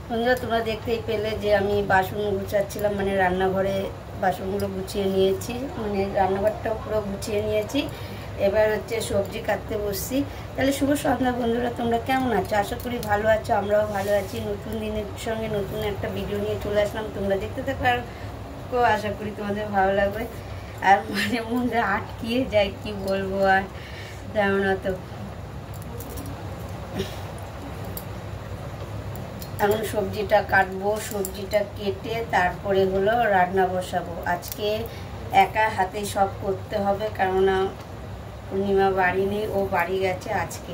বন্ধুরা তোমরা দেখতেই পেলে যে আমি বাসন গুছাচ্ছিলাম, মানে রান্নাঘরে বাসনগুলো গুছিয়ে নিয়েছি, মানে রান্নাঘরটাও পুরো গুছিয়ে নিয়েছি। এবার হচ্ছে সবজি কাটতে বসছি। তাহলে শুভ সন্ধ্যা বন্ধুরা, তোমরা কেমন আছো? আশা করি ভালো আছো, আমরাও ভালো আছি। নতুন দিনের সঙ্গে নতুন একটা ভিডিও নিয়ে চলে আসলাম, তোমরা দেখতে থাকো আর আশা করি তোমাদের ভালো লাগবে। আর মাঝে মধ্যে আটকিয়ে যায়, কি বলবো আর তেমন তো। এখন সবজিটা কাটবো, সবজিটা কেটে তারপরে হলো রান্না বসাবো। আজকে একা হাতে সব করতে হবে, কেননা পূর্ণিমা বাড়ি নেই, ও বাড়ি গেছে আজকে।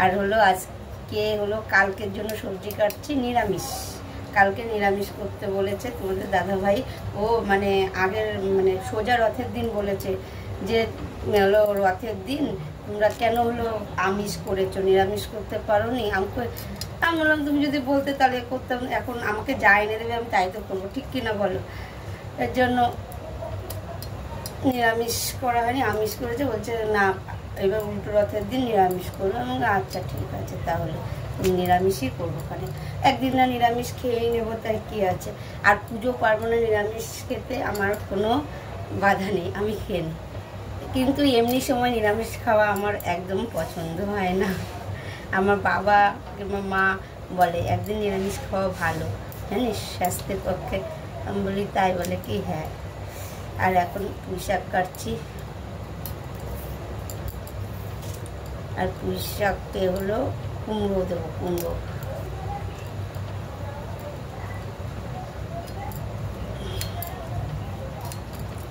আর হলো আজকে হলো কালকের জন্য সবজি কাটছি, নিরামিষ। কালকে নিরামিষ করতে বলেছে তোমাদের দাদাভাই। ও মানে আগের মানে সোজা রথের দিন বলেছে যে হলো রথের দিন তোমরা কেন হলো আমিষ করেছো, নিরামিষ করতে পারো নি। আমি বললাম তুমি যদি বলতে তাহলে করতাম, এখন আমাকে যা এনে দেবে আমি তাই তো করবো, ঠিক কিনা বলো। এর জন্য নিরামিষ করা হয়নি, আমিষ করেছে। বলছে না এবার উল্টো রথের দিন নিরামিষ করবো। এবং আচ্ছা ঠিক আছে, তাহলে নিরামিষই করবো, ওখানে একদিন না নিরামিষ খেয়েই নেবো, তাই কী আছে। আর পুজো পার্বণে নিরামিষ খেতে আমার কোনো বাধা নেই, আমি খেয়ে নিই। কিন্তু এমনি সময় নিরামিষ খাওয়া আমার একদম পছন্দ হয় না। আমার বাবা কিংবা মা বলে একদিন নিরামিষ খাওয়া ভালো, জানিস স্বাস্থ্যের পক্ষে। আমি বলি তাই? বলে কি হ্যাঁ। আর এখন পুঁই শাক কাটছি, আর পুঁই শাককে হলো কুমড়ো দেবো, কুমড়ো।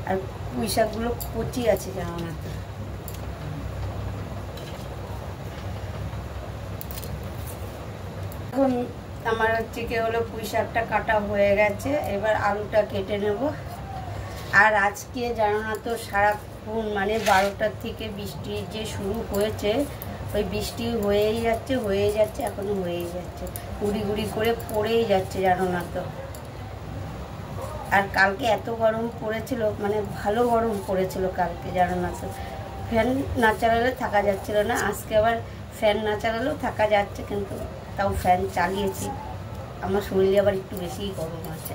আর পুঁই শাকগুলো কচি আছে জানো না তো। এখন আমার হচ্ছে কি হলো পুঁই শাকটা কাটা হয়ে গেছে, এবার আলুটা কেটে নেব। আর আজকে জানো না তো সারাক্ষণ মানে 12টার থেকে বৃষ্টি যে শুরু হয়েছে, ওই বৃষ্টি হয়েই যাচ্ছে এখনো হয়েই যাচ্ছে, গুড়ি গুড়ি করে পড়েই যাচ্ছে জানো না তো। আর কালকে এত গরম পড়েছিল, মানে ভালো গরম পড়েছিল কালকে জানো না তো। ফ্যান না চালালে থাকা যাচ্ছিল না। আজকে আবার ফ্যান না চালালেও থাকা যাচ্ছে, কিন্তু তাও ফ্যান চালিয়েছি। আমার শরীরে আবার একটু বেশিই গরম আছে।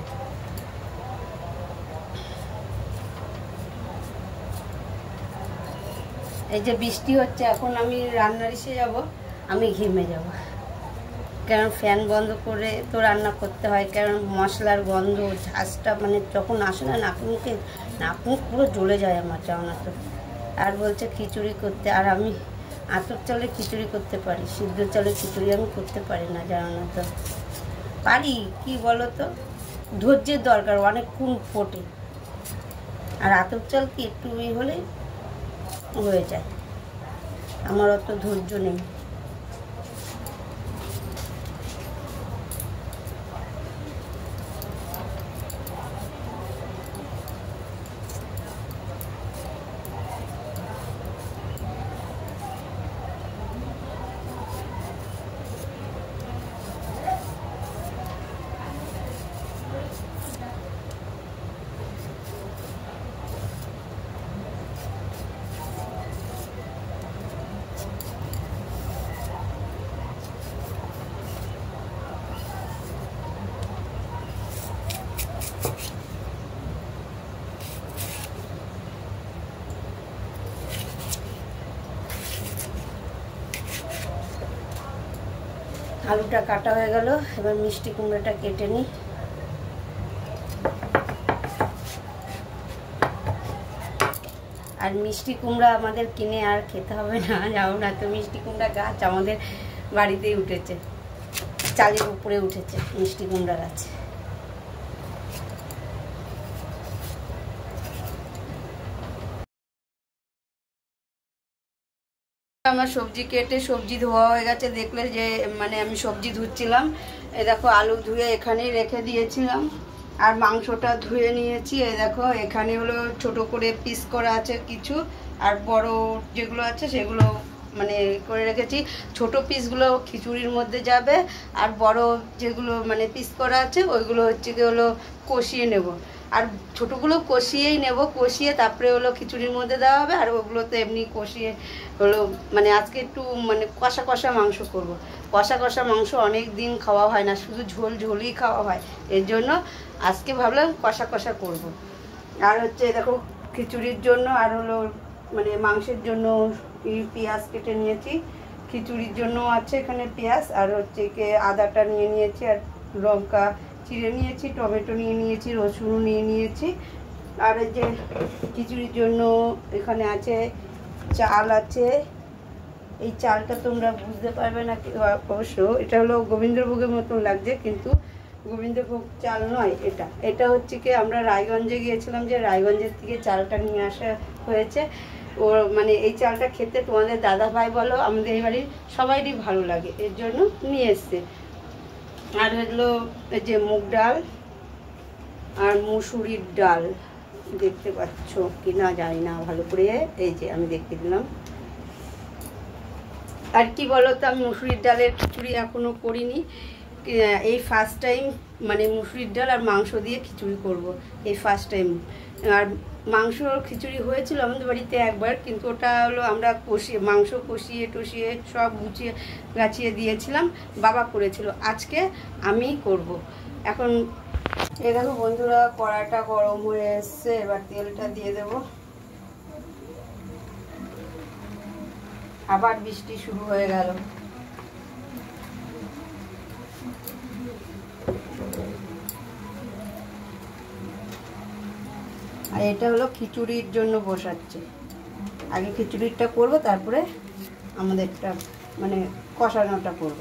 এই যে বৃষ্টি হচ্ছে, এখন আমি রান্নার এসে যাব, আমি ঘেমে যাব, কারণ ফ্যান বন্ধ করে তো রান্না করতে হয়। কারণ মশলার গন্ধ ঝাঁজটা মানে যখন আসে না নাক মুখে, নাক মুখ পুরো জ্বলে যায় আমার জানো না তো। আর বলছে খিচুড়ি করতে, আর আমি আতপ চালে খিচুড়ি করতে পারি, সিদ্ধ চালে খিচুড়ি আমি করতে পারি না জানো না তো। পারি কি বলো তো, ধৈর্যের দরকার, অনেকক্ষণ ফোটে। আর আতপ চাল কি একটু হলে হয়ে যায়, আমার অত ধৈর্য নেই। আলুটা কাটা হয়ে গেল, এবার মিষ্টি কুমড়োটা কেটে নিই। আর মিষ্টি কুমড়া আমাদের কিনে আর খেতে হবে না, যাও না তো। মিষ্টি কুমড়া গাছ আমাদের বাড়িতেই উঠেছে, চালের উপরে উঠেছে মিষ্টি কুমড়া গাছ। আমার সবজি কেটে সবজি ধোয়া হয়ে গেছে, দেখলে যে মানে আমি সবজি ধুচ্ছিলাম। এ দেখো আলু ধুয়ে এখানেই রেখে দিয়েছিলাম, আর মাংসটা ধুয়ে নিয়েছি। এই দেখো এখানে হলো ছোট করে পিস করা আছে কিছু, আর বড় যেগুলো আছে সেগুলো মানে করে রেখেছি। ছোট পিসগুলো খিচুড়ির মধ্যে যাবে, আর বড় যেগুলো মানে পিস করা আছে ওইগুলো হচ্ছে কি হলো কষিয়ে নেব। আর ছোটোগুলো কষিয়েই নেব, কষিয়ে তারপরে হলো খিচুড়ির মধ্যে দেওয়া হবে। আর ওগুলো তো এমনি কষিয়ে হলো, মানে আজকে একটু মানে কষা কষা মাংস করব। কষা কষা মাংস অনেক দিন খাওয়া হয় না, শুধু ঝোল ঝোলই খাওয়া হয়, এর জন্য আজকে ভাবলাম কষা কষা করব। আর হচ্ছে দেখো খিচুড়ির জন্য আর হলো মানে মাংসের জন্য পেঁয়াজ কেটে নিয়েছি, খিচুড়ির জন্য আছে এখানে পেঁয়াজ, আর হচ্ছে আদাটা নিয়ে নিয়েছি, আর লঙ্কা চিড়ে নিয়েছি, টমেটো নিয়ে নিয়েছি, রসুন নিয়ে নিয়েছি। আর এই যে খিচুড়ির জন্য এখানে আছে চাল আছে। এই চালটা তোমরা বুঝতে পারবে না অবশ্য, এটা হলো গোবিন্দভোগের মতন লাগছে, কিন্তু গোবিন্দভোগ চাল নয় এটা। এটা হচ্ছে কি আমরা রায়গঞ্জে গিয়েছিলাম, যে রায়গঞ্জের থেকে চালটা নিয়ে আসা হয়েছে। ও মানে এই চালটা খেতে তোমাদের দাদা ভাই বলো আমাদের এই বাড়ির সবাইরই ভালো লাগে, এর জন্য নিয়ে এসছে। আর হলো এই যে মুগ ডাল আর মুসুরির ডাল, দেখতে পাচ্ছ কি না জানি না ভালো করে, এই যে আমি দেখতে দিলাম। আর কি বলো তো, আমি মুসুরির ডালের খিচুড়ি এখনও করিনি, এই ফার্স্ট টাইম মানে মুসুরির ডাল আর মাংস দিয়ে খিচুড়ি করব, এই ফার্স্ট টাইম। আর মাংসর খিচুড়ি হয়েছিল আমাদের বাড়িতে একবার, কিন্তু ওটা হলো আমরা কষিয়ে মাংস কষিয়ে টষিয়ে সব গুছিয়ে গাছিয়ে দিয়েছিলাম, বাবা করেছিল। আজকে আমি করব। এখন এই দেখো বন্ধুরা, কড়াটা গরম হয়ে এসছে, এবার তেলটা দিয়ে দেব। আবার বৃষ্টি শুরু হয়ে গেল। আর এটা হলো খিচুড়ির জন্য বসাচ্ছে, আগে খিচুড়িটা করব, তারপরে আমাদেরটা মানে কষানোটা করব।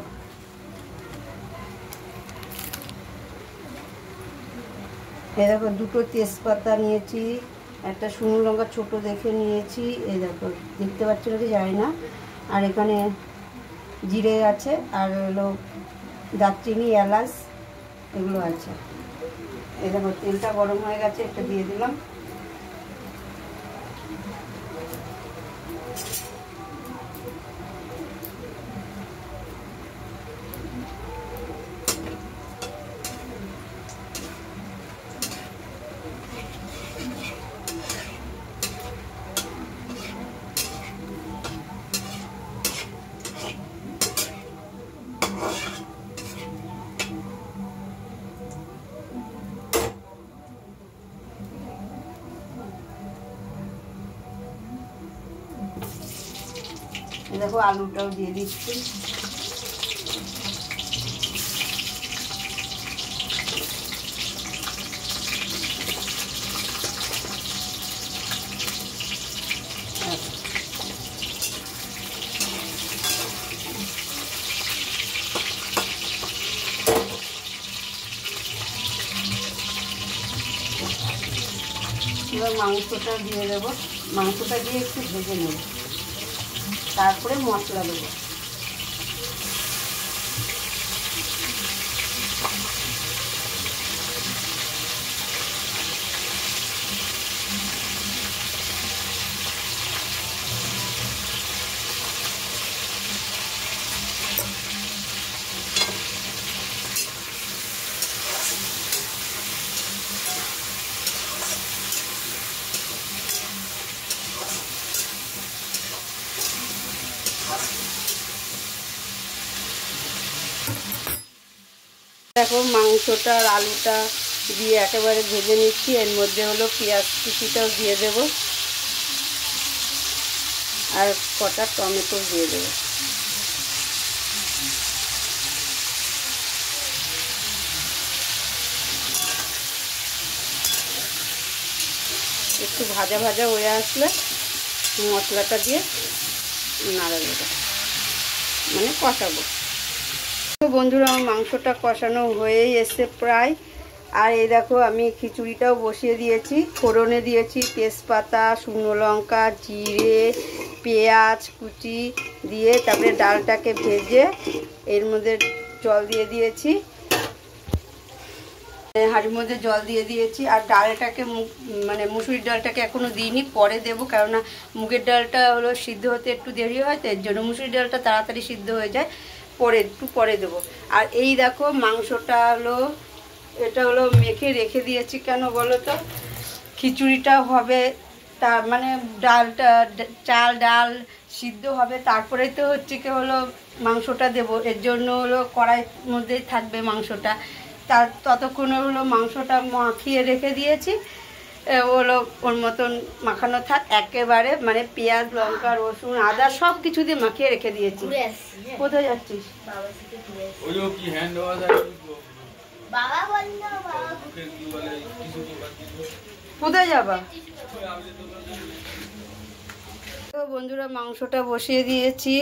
এই দেখো দুটো তেজপাতা নিয়েছি, একটা শুকনো লঙ্কা ছোটো দেখে নিয়েছি, এই দেখো দেখতে পাচ্ছ নাকি জানি না। আর এখানে জিরে আছে, আর হলো দারচিনি এলাচ এগুলো আছে। এই দেখো তেলটা গরম হয়ে গেছে, একটা দিয়ে দিলাম। দেখো আলুটাও দিয়ে দিচ্ছি। এবার মাংসটা দিয়ে দেবো, মাংসটা দিয়ে একটু ভেজে নেব, তারপরে মশলা দেবো। দেখো মাংসটা আর আলুটা দিয়ে একেবারে ভেজে নিচ্ছি, এর মধ্যে হলো পেঁয়াজ কুচিটাও দিয়ে দেব, আর কটা টমেটো দিয়ে দেব। একটু ভাজা ভাজা হয়ে আসলে মশলাটা দিয়ে নাড়া দেবো, মানে কষাবো। বন্ধুরা আমার মাংসটা কষানো হয়েই এসছে প্রায়। আর এই দেখো আমি খিচুড়িটাও বসিয়ে দিয়েছি, ফোড়নে দিয়েছি তেজপাতা, শুকনো লঙ্কা, জিরে, পেঁয়াজ কুচি দিয়ে তারপরে ডালটাকে ভেজে এর মধ্যে জল দিয়ে দিয়েছি, হাঁড়ির মধ্যে জল দিয়ে দিয়েছি। আর ডালটাকে মানে মুসুরির ডালটাকে এখনও দিইনি, পরে দেবো, কেননা মুগের ডালটা হলো সিদ্ধ হতে একটু দেরি হয়, তো এর জন্য মুসুরির ডালটা তাড়াতাড়ি সিদ্ধ হয়ে যায়, পরে একটু পরে দেবো। আর এই দেখো মাংসটা হলো এটা হলো মেখে রেখে দিয়েছি, কেন বলো তো, খিচুড়িটা হবে তার মানে ডালটা চাল ডাল সিদ্ধ হবে, তারপরেই তো হচ্ছে কি হলো মাংসটা দেবো, এর জন্য হলো কড়াইয়ের মধ্যেই থাকবে মাংসটা। তার ততক্ষণে হলো মাংসটা মাখিয়ে রেখে দিয়েছি, হলো ওর মতন মাখানো থাক একেবারে, মানে পেঁয়াজ লঙ্কা রসুন আদা সব কিছু দিয়ে মাখিয়ে রেখে দিয়েছি। কোথায় যাচ্ছিস? কোথায় যাবা? বন্ধুরা মাংসটা বসিয়ে দিয়েছি,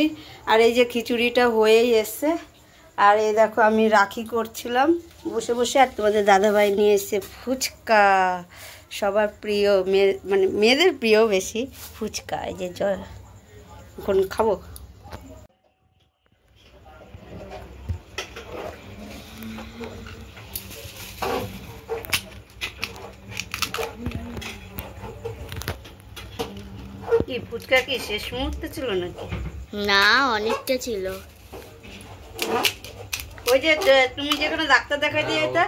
আর এই যে খিচুড়িটা হয়েই এসছে। আর এই দেখো আমি রাখি করছিলাম বসে বসে, আর তোমাদের দাদাভাই নিয়ে এসছে ফুচকা, সবার প্রিয়, মানে মেয়েদের প্রিয় বেশি ফুচকা। এই যে এখন খাবো। কি ফুচকা কি শেষ মুহূর্তে ছিল নাকি? না, অনেকটা ছিল। ওই যে তুমি যেখানে ডাক্তার দেখাই দিয়ে এটা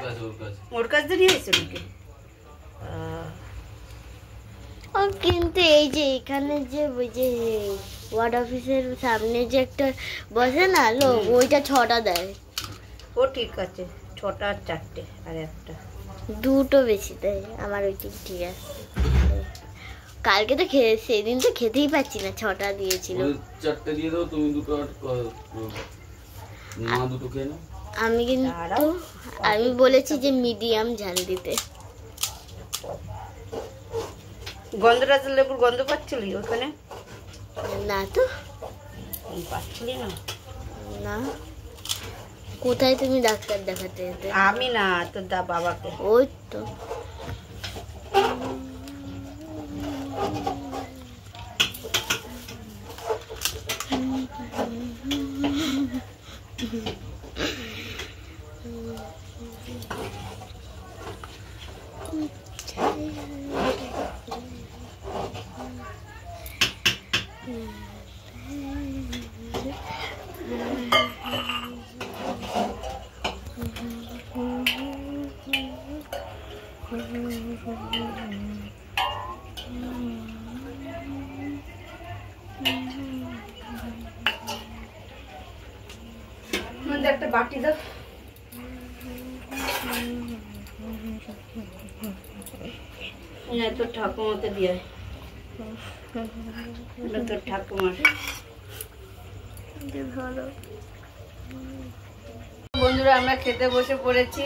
ওর কাছ দিয়ে নিয়ে এসছো নাকি? কিন্তু এই যে এখানে যে ওই যে ওয়ার্ড অফিসের সামনে যে একটা বসে না লোক, ওইটা 6টা দেয়। ও ঠিক আছে, 6টা আর 4টে আর একটা, 2টো বেশি দেয়। আমার ওইটা ঠিক আছে। কালকে তো সেদিন তো খেতেই পাচ্ছি না, 6টা দিয়েছিল। 4টে দিয়ে দাও, তুমি 2টো না 2টো খেয়ে নাও। আমি বলেছি যে মিডিয়াম ঝাল দিতে। গন্ধরাজ লেবুর গন্ধ পাচ্ছিলি ওখানে? না তো, পাচ্ছিলি না? না। কোথায় তুমি ডাক্তার দেখাতে যেতে? আমি না, তোর বাবাকে। ওই তো একটা বাটি দাও। তোর ঠাকুমাকে দিয়ে, তোর ঠাকুমার। বন্ধুরা আমরা খেতে বসে পড়েছি।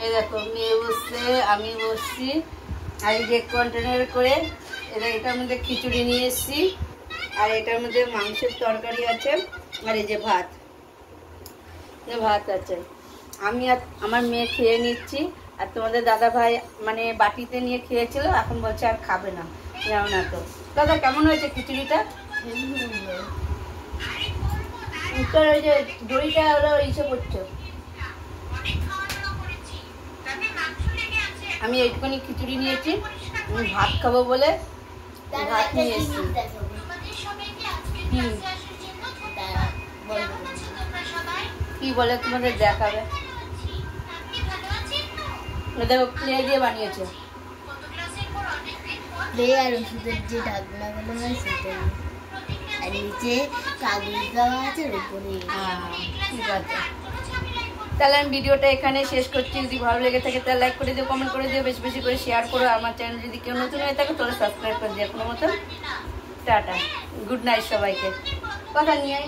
এই দেখো মেয়ে বসছে, আমি বসছি, আর এই যে কন্টেনার করে এটার মধ্যে খিচুড়ি নিয়ে এসছি, আর এটার মধ্যে মাংসের তরকারি আছে, আর এই যে ভাত আছে। আমি আর আমার মেয়ে খেয়ে নিচ্ছি, আর তোমাদের দাদা ভাই মানে বাটিতে নিয়ে খেয়েছিল, এখন বলছে আর খাবে না, জানো না তো। দাদা কেমন হয়েছে খিচুড়িটা? তোর ওই যে দড়িটা হলো ইসে করছো। আমি এইটুখানি খিচুড়ি নিয়েছি, আমি ভাত খাবো বলে ভাত নিয়ে এসেছি। কি বলে তোমাদের দেখাবে, দেখো ক্লে দিয়ে বানিয়েছে। ক্লে আর ওষুধের যে ঢাকনাগুলো হয় সেটা, আর নিচে কাগজ দেওয়া আছে উপরে। ঠিক আছে, তাহলে আমি ভিডিওটা এখানে শেষ করছি। যদি ভালো লেগে থাকে তাহলে লাইক করে দিও, কমেন্ট করে দিও, বেশি বেশি করে শেয়ার করো। আমার চ্যানেল যদি কেউ নতুন হয়ে থাকে তাহলে সাবস্ক্রাইব করে দিও। কোনো মতো টাটা, গুড নাইট সবাইকে। কথা নিয়ে